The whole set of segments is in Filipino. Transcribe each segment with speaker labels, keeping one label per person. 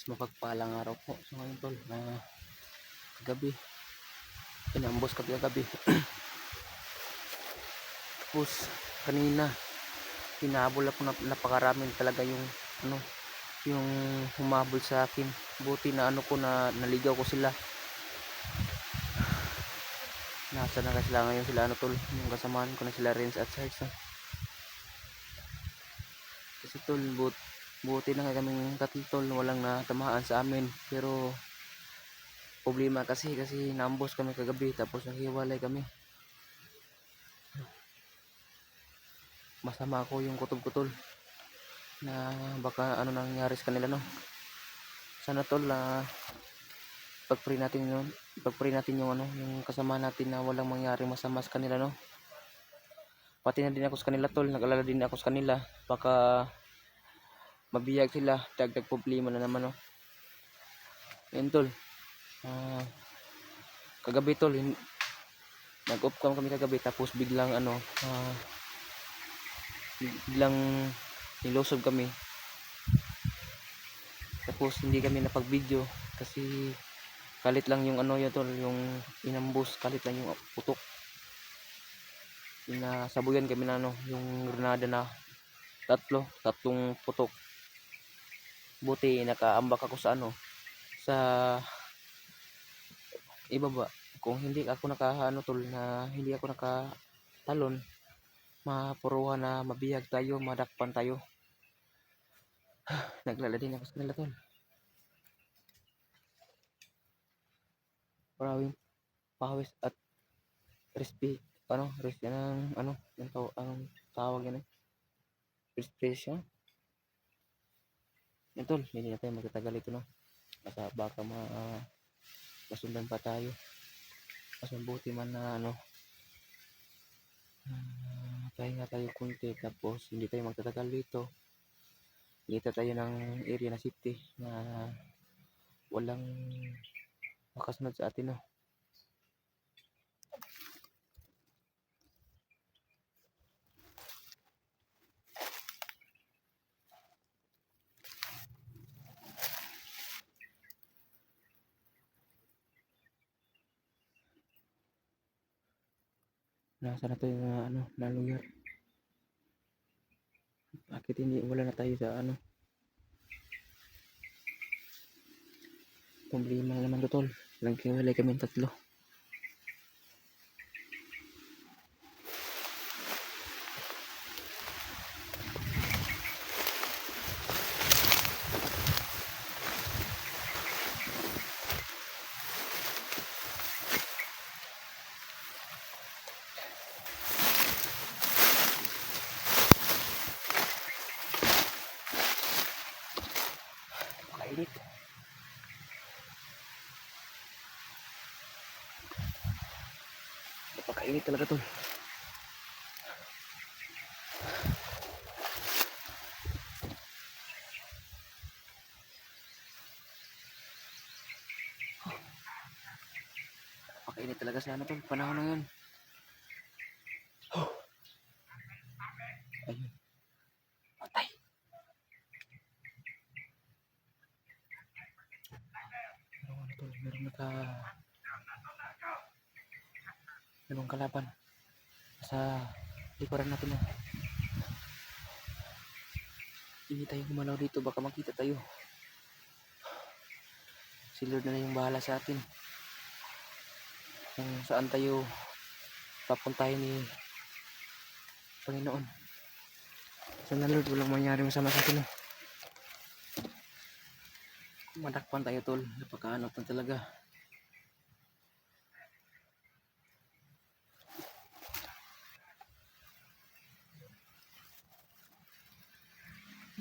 Speaker 1: Mapagpalang araw po. So ngayon tol, na kagabi, inambos kami kagabi. Tapos kanina, hinabol ako na napakaraming talaga yung ano, yung humabol sa akin. Buti na ano ko na naligaw ko sila. Nasa na sila ngayon sila ano tol, yung kasamaan ko na sila Renz at Sarge. Kasi tol, buti na nga kaming tatlo tol, walang natamaan sa amin. Pero problema kasi naambos kami kagabi tapos naghiwalay kami. Masama ako yung kutob-kutol na baka ano nangyari sa kanila no. Sana tol pag-pray natin yung ano, yung kasama natin na walang mangyari masama sa kanila no. Pati na din ako sa kanila tol, nag-alala din ako sa kanila, baka mabiyag sila, dagdag problema na naman no. Yun tol, kagabi tol, nag-off cam kami kagabi tapos biglang ano, biglang nilosob kami. Tapos hindi kami napag-video kasi kalit lang yung ano yun tol, yung inambus, kalit lang yung putok. Inasabuyan kami na ano, yung granada na tatlong putok. Buti nakaambak ako sa ano, sa ibaba. Kung hindi ako ano tol, na hindi ako nakatalon, mapuruhan na mabiyag tayo, madakpan tayo. Naglala din ako sa kanila tol. Maraming pawis at crispy ano, yung tawag yan respiration. Yan tol, hindi na tayo magtatagal ito no. Baka masundan pa tayo. Mas mabuti man na ano, pahinga tayo kunti tapos hindi tayo magtatagal dito. Kita tayo ng area na safety na walang makasunod sa atin no. Nasa na tayo na ano, na lugar. Bakit hindi wala na tayo sa ano? Problema naman to tol. Naghiwalay kami tatlo. Napakainit. Napakainit talaga tol. Napakainit talaga sa ano tol, panahon na yun. Ayun. Patay. Meron ano tol, merong kalaban sa likuran natin na. Hindi tayo gumalaw dito, baka makita tayo. Si Lord na yung bahala sa atin kung saan tayo papuntahin ni Panginoon. Sana Lord walang mangyari masama sa atin. Madakpan tayo tol, napakaanot na talaga.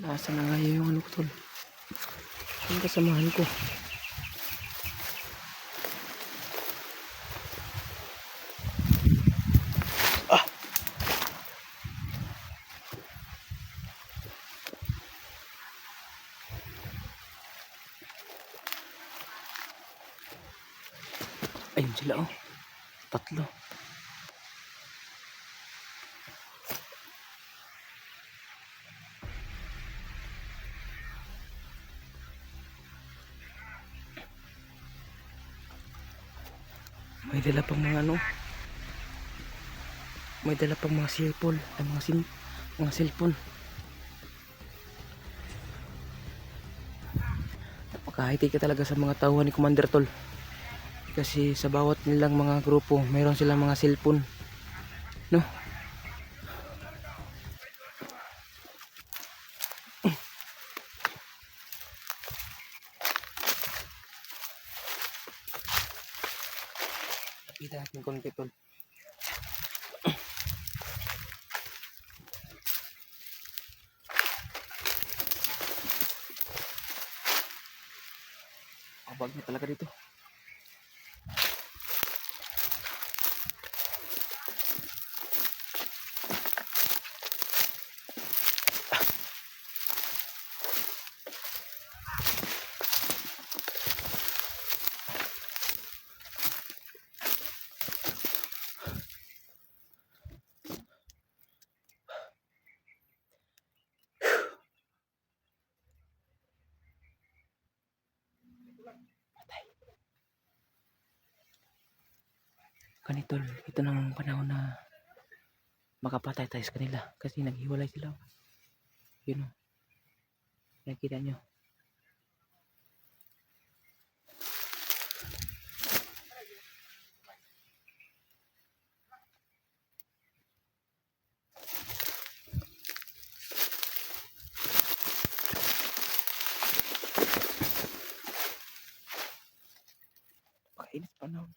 Speaker 1: Nasa na nga yung ano ko tol, yung kasamahan ko. Ayun sila oh, tatlo. May dala pang mga ano, may dala pang mga cellphone, mga cellphone. Napaka-high-tech ka talaga sa mga tauhan ni Commander Tol. Kasi sa bawat nilang mga grupo, mayroon silang mga cellphone, no? Kita natin konti Tol. Kabag na talaga dito. Kanitol, ito nang panahon na makapatay tayo sa kanila kasi naghiwalay sila. Yun o, nakikita nyo. Pakainit panahon.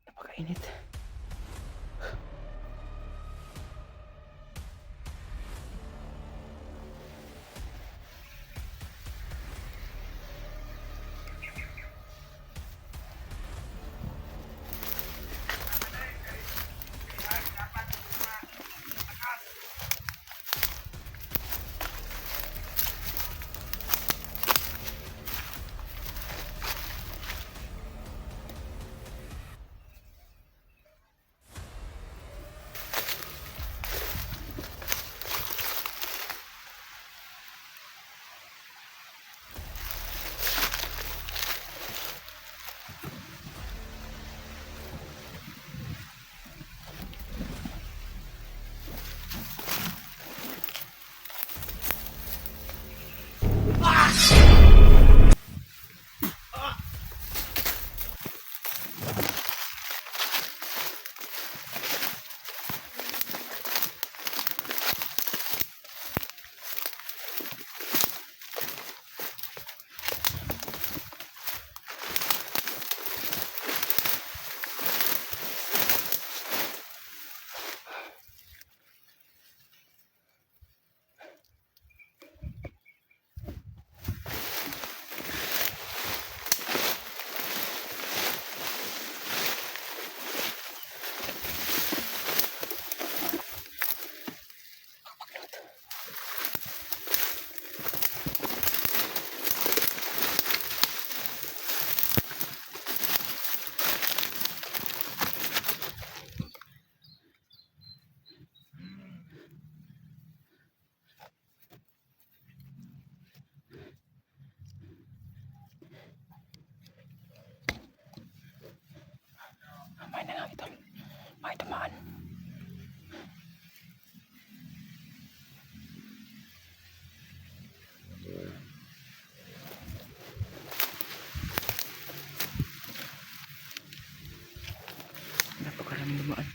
Speaker 1: Napakainit. May na nga ito. May tamaan. Napakaraming dumaan.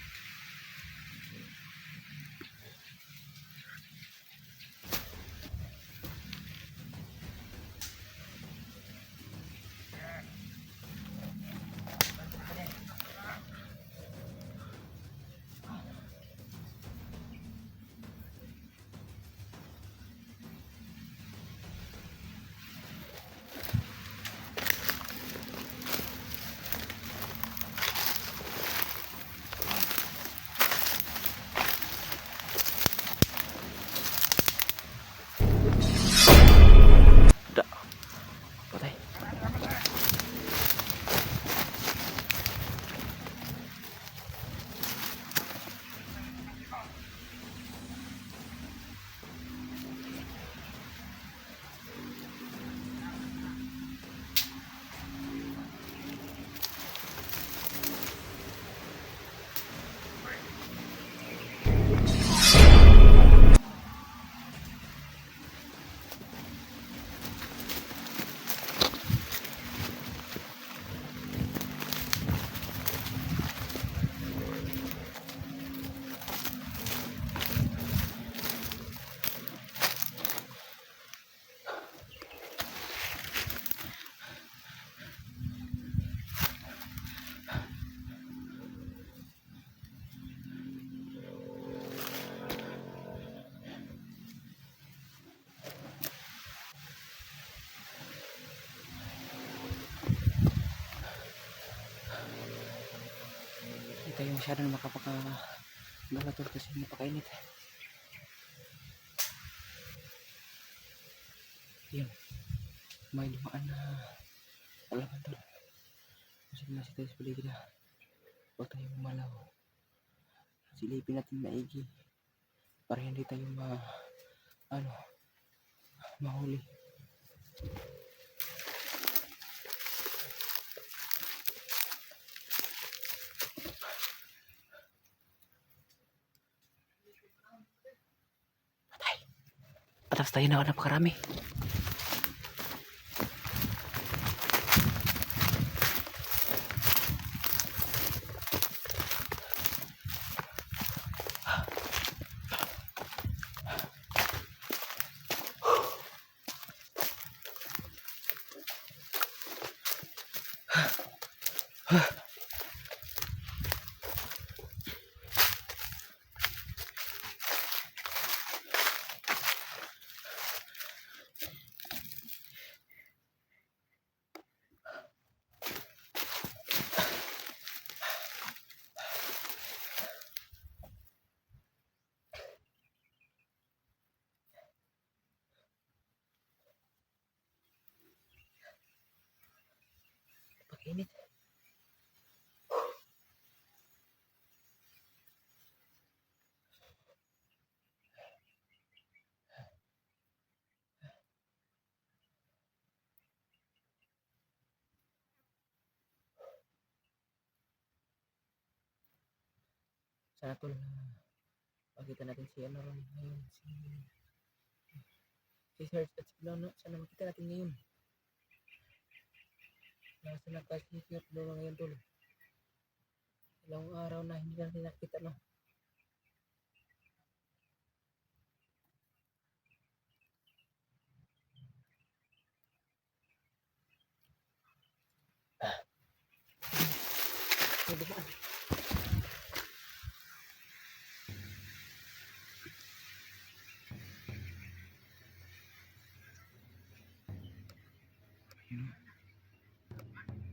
Speaker 1: tayo masyado na makapakagala tol kasi napakainit. Yun, may dumaan na alaman tol. Masig tayo sa paligid na. Huwag tayo mamalaw. Silipin natin maigi para hindi tayo mahuli. Patay. Atas tayo na napakarami. Pag-init. Sana tol makita natin si ano ron ngayon, si Search at si Blono. Sana makita natin ngayon. Nasa nakasikip Blono ngayon tol. Ilang araw na hindi natin nakita no. May dumaan.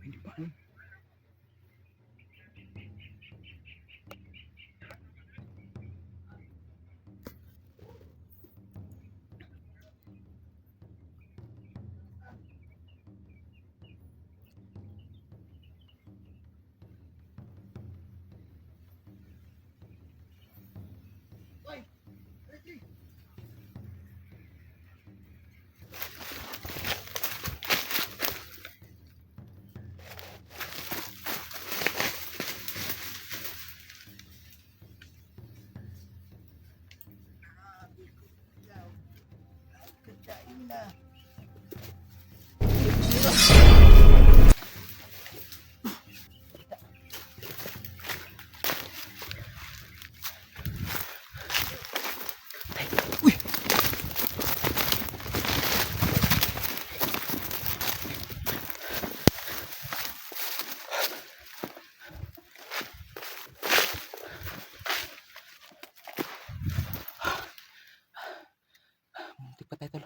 Speaker 1: May dumaan. Uy! Muntik pa tayo tol.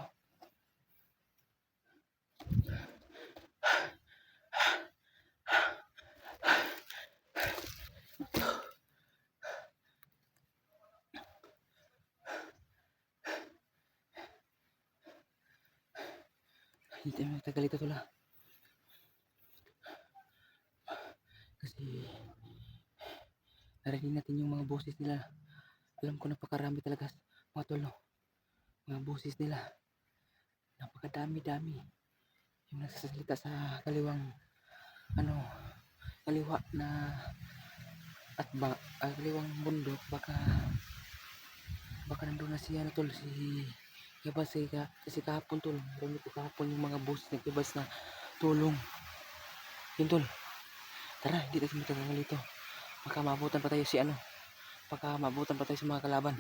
Speaker 1: Hindi tayo magtagal ito tol. Kasi narinig natin yung mga boses nila. Alam ko napakarami talaga mga tol no. Mga boses nila. Napakadami-dami. Yung nagsasalita sa kaliwang kaliwa na at kaliwang bundok baka nandun na si tol si Kebas kasi kahapon tol. Meron ko kahapon yung mga boses na Kebas na tulong. Yun tol. Tara, hindi tayo matagal ito. Baka maabutan pa tayo sa mga kalaban.